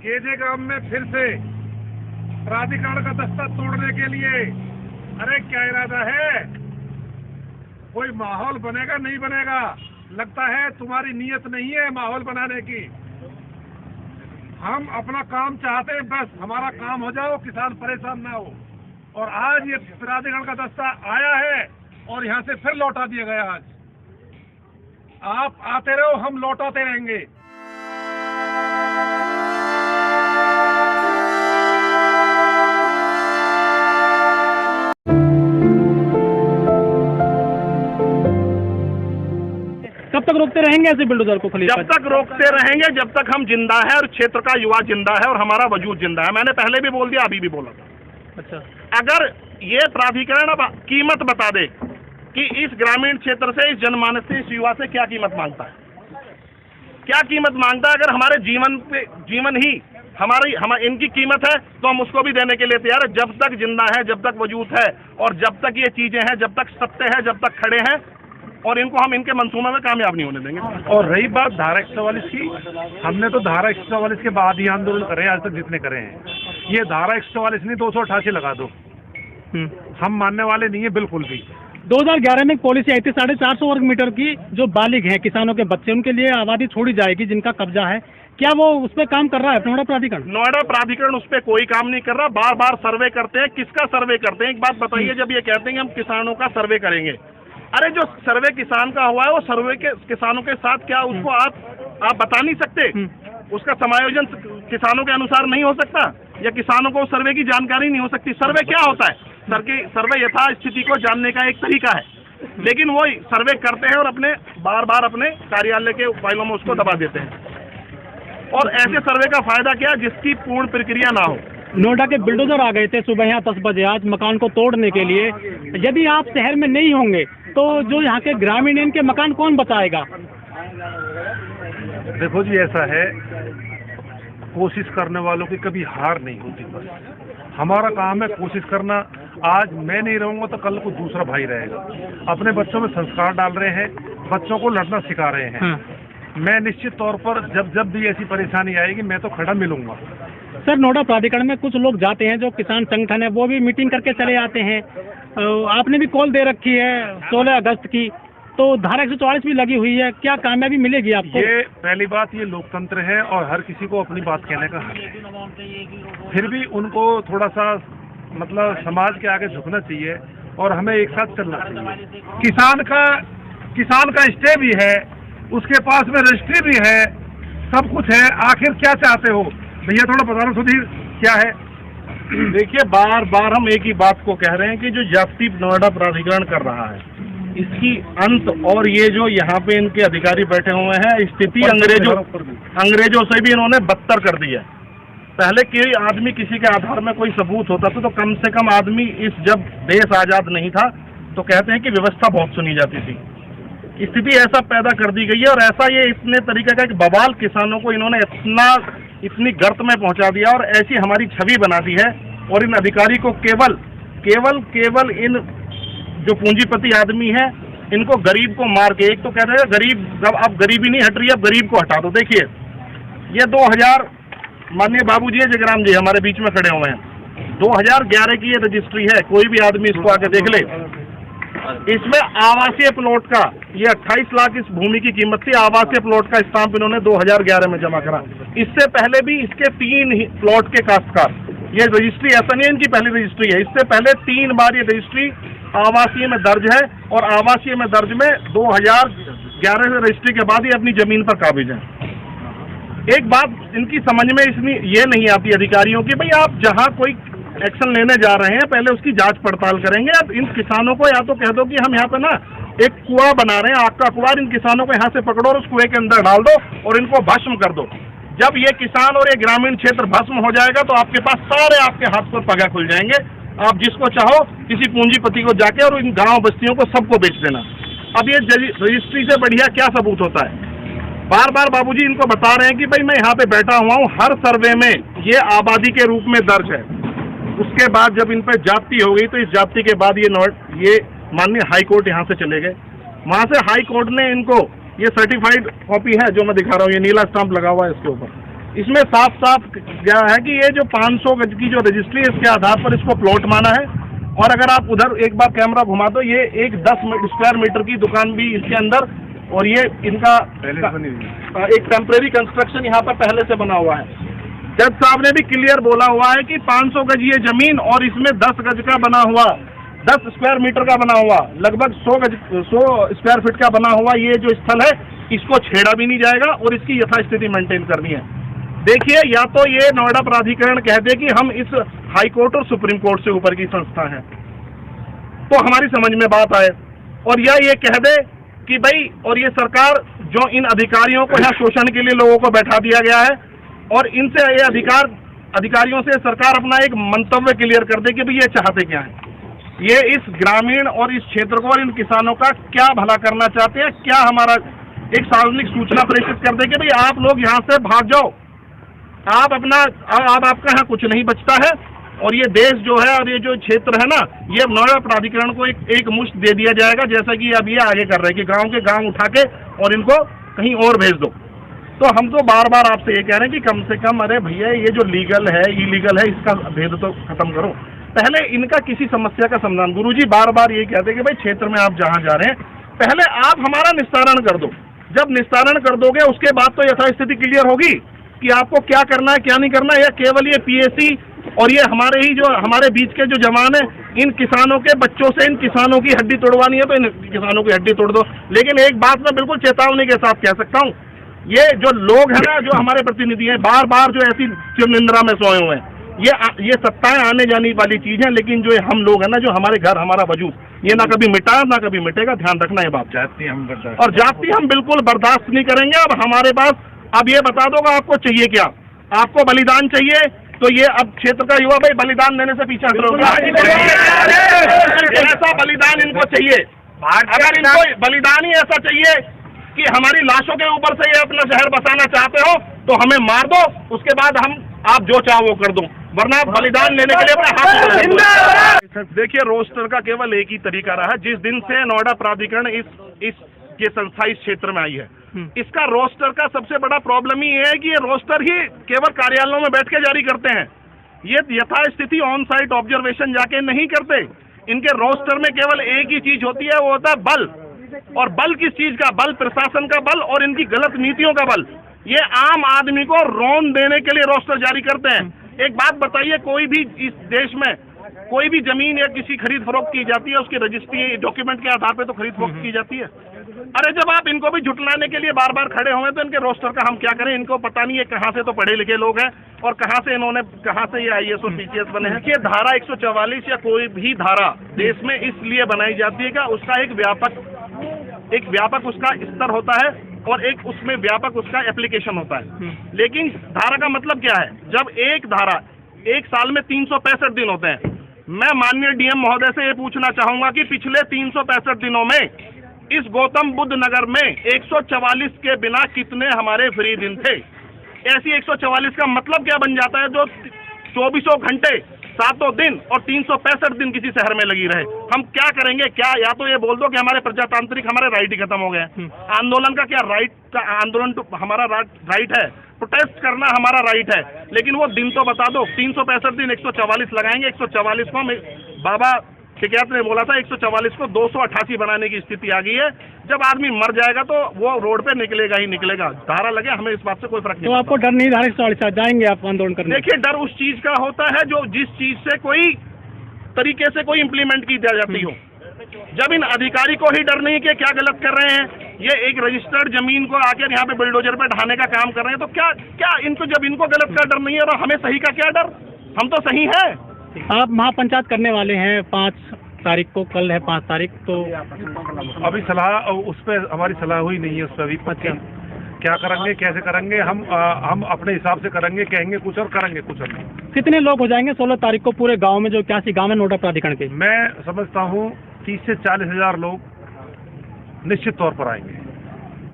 गेजे गांव में फिर से प्राधिकरण का दस्ता तोड़ने के लिए, अरे क्या इरादा है? कोई माहौल बनेगा नहीं बनेगा? लगता है तुम्हारी नीयत नहीं है माहौल बनाने की। हम अपना काम चाहते हैं, बस हमारा काम हो जाओ, किसान परेशान ना हो। और आज ये प्राधिकरण का दस्ता आया है और यहाँ से फिर लौटा दिया गया। आज आप आते रहो, हम लौटाते रहेंगे। कब तक रोकते रहेंगे ऐसे बुलडोजर को? जब तक रोकते रहेंगे, जब तक हम जिंदा है और क्षेत्र का युवा जिंदा है और हमारा वजूद जिंदा है। मैंने पहले भी बोल दिया, अभी भी बोला था। अच्छा, अगर ये प्राधिकरण अब कीमत बता दे कि इस ग्रामीण क्षेत्र से, इस जनमानस से, इस युवा से क्या कीमत मांगता है, क्या कीमत मांगता है। अगर हमारे जीवन ही हमारी इनकी कीमत है तो हम उसको भी देने के लिए तैयार है। जब तक जिंदा है, जब तक वजूद है और जब तक ये चीजें हैं, जब तक सत्य है, जब तक खड़े हैं, और इनको हम इनके मंसूबे में कामयाब नहीं होने देंगे। और रही बात धारा 144 की, हमने तो धारा 144 के बाद ही आंदोलन करे आज तक जितने करे हैं। ये धारा 144 नहीं, 288 लगा दो, हम मानने वाले नहीं है बिल्कुल भी। 2011 में एक पॉलिसी आई थी 450 वर्ग मीटर की, जो बालिग हैं, किसानों के बच्चे, उनके लिए आबादी छोड़ी जाएगी जिनका कब्जा है। क्या वो उस पर काम कर रहा है नोएडा प्राधिकरण? नोएडा प्राधिकरण उस पर कोई काम नहीं कर रहा। बार बार सर्वे करते हैं। किसका सर्वे करते हैं? एक बात बताइए, जब ये कहते हैं कि हम किसानों का सर्वे करेंगे, अरे जो सर्वे किसान का हुआ है वो सर्वे के किसानों के साथ क्या उसको आप बता नहीं सकते? उसका समायोजन किसानों के अनुसार नहीं हो सकता, या किसानों को सर्वे की जानकारी नहीं हो सकती? सर्वे क्या होता है? सर्वे यथा स्थिति को जानने का एक तरीका है, लेकिन वो सर्वे करते हैं और बार बार अपने कार्यालय के फाइलों में उसको दबा देते हैं। और ऐसे सर्वे का फायदा क्या, जिसकी पूर्ण प्रक्रिया ना हो। नोएडा के बुलडोजर आ गए थे सुबह यहाँ 10 बजे आज मकान को तोड़ने के लिए। यदि आप शहर में नहीं होंगे तो जो यहाँ के ग्रामीण इनके मकान कौन बचाएगा? देखो जी, ऐसा है, कोशिश करने वालों की कभी हार नहीं होती। बस हमारा काम है कोशिश करना। आज मैं नहीं रहूंगा तो कल को दूसरा भाई रहेगा। अपने बच्चों में संस्कार डाल रहे हैं, बच्चों को लड़ना सिखा रहे हैं। मैं निश्चित तौर पर जब भी ऐसी परेशानी आएगी मैं तो खड़ा मिलूंगा। सर, नोएडा प्राधिकरण में कुछ लोग जाते हैं जो किसान संगठन है, वो भी मीटिंग करके चले आते हैं। आपने भी कॉल दे रखी है 16 अगस्त की, तो धारा 144 भी लगी हुई है। क्या कामयाबी मिलेगी आपको? ये पहली बात, ये लोकतंत्र है और हर किसी को अपनी बात कहने का हक है। फिर भी उनको थोड़ा सा मतलब समाज के आगे झुकना चाहिए और हमें एक साथ चलना चाहिए। किसान का स्टे भी है, उसके पास में रजिस्ट्री भी है, सब कुछ है। आखिर क्या चाहते हो भैया? थोड़ा बताना सुधीर, क्या है? देखिए, बार बार हम एक ही बात को कह रहे हैं कि जो जाति नोएडा प्राधिकरण कर रहा है, इसकी अंत, और ये जो यहाँ पे इनके अधिकारी बैठे हुए हैं, स्थिति अंग्रेजों से भी इन्होंने बदतर कर दी है। पहले कोई आदमी किसी के आधार में कोई सबूत होता था तो कम से कम आदमी, जब देश आजाद नहीं था तो कहते हैं कि व्यवस्था बहुत सुनी जाती थी। स्थिति ऐसा पैदा कर दी गई है और ऐसा ये इतने तरीके का एक बवाल किसानों को इन्होंने इतनी गर्त में पहुंचा दिया और ऐसी हमारी छवि बना दी है। और इन अधिकारी को केवल इन जो पूंजीपति आदमी है, इनको गरीब को मार के, एक तो कहते हैं गरीब, अब गरीबी नहीं हट रही, अब गरीब को हटा दो। देखिए, ये 2000, माननीय बाबूजी जयराम जी हमारे बीच में खड़े हुए हैं, 2011 की ये रजिस्ट्री है, कोई भी आदमी इसको आके देख ले। इसमें आवासीय प्लॉट का, ये 28 लाख इस भूमि की कीमत थी, आवासीय प्लॉट का स्टाम्प इन्होंने 2011 में जमा करा। इससे पहले भी इसके 3 प्लॉट के काश्तकार, ये रजिस्ट्री ऐसा नहीं है इनकी पहली रजिस्ट्री है, इससे पहले 3 बार ये रजिस्ट्री आवासीय में दर्ज है और आवासीय में दर्ज में 2011 से रजिस्ट्री के बाद ही अपनी जमीन पर काबिज है। एक बात इनकी समझ में इसलिए ये नहीं आती अधिकारियों की, भाई आप जहाँ कोई एक्शन लेने जा रहे हैं पहले उसकी जांच पड़ताल करेंगे। आप इन किसानों को या तो कह दो कि हम यहाँ पे ना एक कुआं बना रहे हैं, आग का कुआं, इन किसानों को यहाँ से पकड़ो और उस कुएं के अंदर डाल दो और इनको भस्म कर दो। जब ये किसान और ये ग्रामीण क्षेत्र भस्म हो जाएगा तो आपके पास सारे आपके हाथ पर पगा खुल जाएंगे। आप जिसको चाहो किसी पूंजीपति को जाके और इन गाँव बस्तियों को सबको बेच देना। अब ये रजिस्ट्री से बढ़िया क्या सबूत होता है? बार बार बाबूजी इनको बता रहे हैं कि भाई मैं यहाँ पे बैठा हुआ हूँ, हर सर्वे में ये आबादी के रूप में दर्ज है। उसके बाद जब इन पर जाति हो गई तो इस जाति के बाद ये माननीय हाई कोर्ट यहाँ से चले गए। वहाँ से हाई कोर्ट ने इनको, ये सर्टिफाइड कॉपी है जो मैं दिखा रहा हूँ, ये नीला स्टाम्प लगा हुआ है इसके ऊपर, इसमें साफ साफ क्या है कि ये जो 500 गज की जो रजिस्ट्री है इसके आधार पर इसको प्लॉट माना है। और अगर आप उधर एक बार कैमरा घुमा दो, ये एक 10 स्क्वायर मीटर की दुकान भी इसके अंदर, और ये इनका एक टेम्परेरी कंस्ट्रक्शन यहाँ पर पहले से बना हुआ है। जज साहब ने भी क्लियर बोला हुआ है कि 500 गज ये जमीन और इसमें 10 गज का बना हुआ, 10 स्क्वायर मीटर का बना हुआ, लगभग 100 स्क्वायर फीट का बना हुआ ये जो स्थल है, इसको छेड़ा भी नहीं जाएगा और इसकी यथास्थिति मेंटेन करनी है। देखिए, या तो ये नोएडा प्राधिकरण कह दे कि हम इस हाई कोर्ट और सुप्रीम कोर्ट से ऊपर की संस्था है, तो हमारी समझ में बात आए, और या ये कह दे कि भाई, और ये सरकार जो इन अधिकारियों को यहाँ शोषण के लिए लोगों को बैठा दिया गया है, और इनसे ये अधिकारियों से सरकार अपना एक मंतव्य क्लियर कर दे कि भाई ये चाहते क्या है, ये इस ग्रामीण और इस क्षेत्र को और इन किसानों का क्या भला करना चाहते हैं, क्या हमारा एक सार्वजनिक सूचना प्रेषित कर दे कि भाई आप लोग यहाँ से भाग जाओ, आप अपना, अब आपका यहाँ कुछ नहीं बचता है, और ये देश जो है और ये जो क्षेत्र है ना, ये नोएडा प्राधिकरण को एक मुश्त दे दिया जाएगा, जैसा कि अब ये आगे कर रहे हैं कि गांव के गांव उठा के और इनको कहीं और भेज दो। तो हम तो बार बार आपसे ये कह रहे हैं कि कम से कम, अरे भैया, ये जो लीगल है इलीगल है, इसका भेद तो खत्म करो, पहले इनका किसी समस्या का समाधान। गुरुजी बार बार ये कहते हैं कि भाई क्षेत्र में आप जहाँ जा रहे हैं, पहले आप हमारा निस्तारण कर दो, जब निस्तारण कर दोगे उसके बाद तो यथास्थिति क्लियर होगी कि आपको क्या करना है क्या नहीं करना है। या केवल ये पीएसी और ये हमारे बीच के जो जवान है, इन किसानों के बच्चों से इन किसानों की हड्डी तोड़वानी है तो इन किसानों की हड्डी तोड़ दो। लेकिन एक बात मैं बिल्कुल चेतावनी के साथ कह सकता हूँ, ये जो लोग हैं ना, जो हमारे प्रतिनिधि हैं, बार बार जो ऐसी चिरनिंद्रा में सोए हुए हैं, ये सत्ताएं आने जाने वाली चीज है, लेकिन जो हम लोग हैं ना, जो हमारे घर हमारा वजूद, ये ना कभी मिटा ना कभी मिटेगा, ध्यान रखना ये बात। जाति हम बिल्कुल बर्दाश्त नहीं करेंगे। अब हमारे पास, अब ये बता दो आपको चाहिए क्या, आपको बलिदान चाहिए तो ये अब क्षेत्र का युवा भाई बलिदान देने से पीछा करोगे, ऐसा बलिदान इनको चाहिए। अगर इनको बलिदान ही ऐसा चाहिए कि हमारी लाशों के ऊपर से ये अपना शहर बसाना चाहते हो तो हमें मार दो, उसके बाद आप जो चाहो वो कर दो, वरना बलिदान लेने के लिए अपने हाथ। देखिए, रोस्टर का केवल एक ही तरीका रहा, जिस दिन से नोएडा प्राधिकरण ये संस्था इस क्षेत्र में आई है, इसका रोस्टर का सबसे बड़ा प्रॉब्लम ही है कि ये रोस्टर ही केवल कार्यालयों में बैठ के जारी करते हैं, ये यथास्थिति ऑन साइट ऑब्जर्वेशन जाके नहीं करते। इनके रोस्टर में केवल एक ही चीज होती है, वो होता है बल। और बल किस चीज का? बल प्रशासन का बल और इनकी गलत नीतियों का बल। ये आम आदमी को रौन देने के लिए रोस्टर जारी करते हैं। एक बात बताइए, कोई भी इस देश में कोई भी जमीन या किसी खरीद फरोख्त की जाती है, उसकी रजिस्ट्री डॉक्यूमेंट के आधार पे तो खरीद फरोख्त की जाती है। अरे जब आप इनको भी झुटलाने के लिए बार बार खड़े हुए तो इनके रोस्टर का हम क्या करें? इनको पता नहीं है कहाँ से तो पढ़े लिखे लोग हैं और कहाँ से ये IAS और PCS बने हैं। ये धारा 144 या कोई भी धारा देश में इसलिए बनाई जाती है कि उसका एक व्यापक उसका स्तर होता है और एक उसमें व्यापक उसका एप्लीकेशन होता है। लेकिन धारा का मतलब क्या है? जब एक धारा एक साल में 365 दिन होते हैं। मैं माननीय DM महोदय से ये पूछना चाहूंगा कि पिछले 365 दिनों में इस गौतम बुद्ध नगर में 144 के बिना कितने हमारे फ्री दिन थे? ऐसी 144 का मतलब क्या बन जाता है जो 24 घंटे 7 दिन और 365 दिन किसी शहर में लगी रहे। हम क्या करेंगे? क्या या तो ये बोल दो कि हमारे प्रजातांत्रिक हमारे राइट ही खत्म हो गए। आंदोलन का क्या राइट? आंदोलन तो हमारा राइट है, प्रोटेस्ट करना हमारा राइट है, लेकिन वो दिन तो बता दो। 365 दिन 144 लगाएंगे। 144 को बाबा शिकायत ने बोला था 144 को 288 बनाने की स्थिति आ गई है। जब आदमी मर जाएगा तो वो रोड पे निकलेगा ही निकलेगा। धारा लगे, हमें इस बात से कोई फर्क नहीं। तो आपको डर नहीं? धारा 144 जाएंगे आप आंदोलन करने? देखिए, डर उस चीज का होता है जो जिस चीज से कोई तरीके से कोई इम्प्लीमेंट की जाती हो। जब इन अधिकारी को ही डर नहीं कि क्या गलत कर रहे हैं, ये एक रजिस्टर्ड जमीन को आकर यहाँ पे बुलडोजर पे ढाने का काम कर रहे हैं, तो क्या इनको, जब इनको गलत का डर नहीं है और हमें सही का क्या डर? हम तो सही है। आप महापंचायत करने वाले हैं 5 तारीख को, कल है 5 तारीख, तो अभी सलाह उस पर हमारी सलाह हुई नहीं है। उस पर अभी क्या करेंगे, कैसे करेंगे, हम अपने हिसाब से करेंगे, कहेंगे कुछ और करेंगे कुछ और। कितने लोग हो जाएंगे 16 तारीख को पूरे गांव में, जो 81 गांव है नोएडा प्राधिकरण के? मैं समझता हूँ 30 से 40 हज़ार लोग निश्चित तौर पर आएंगे।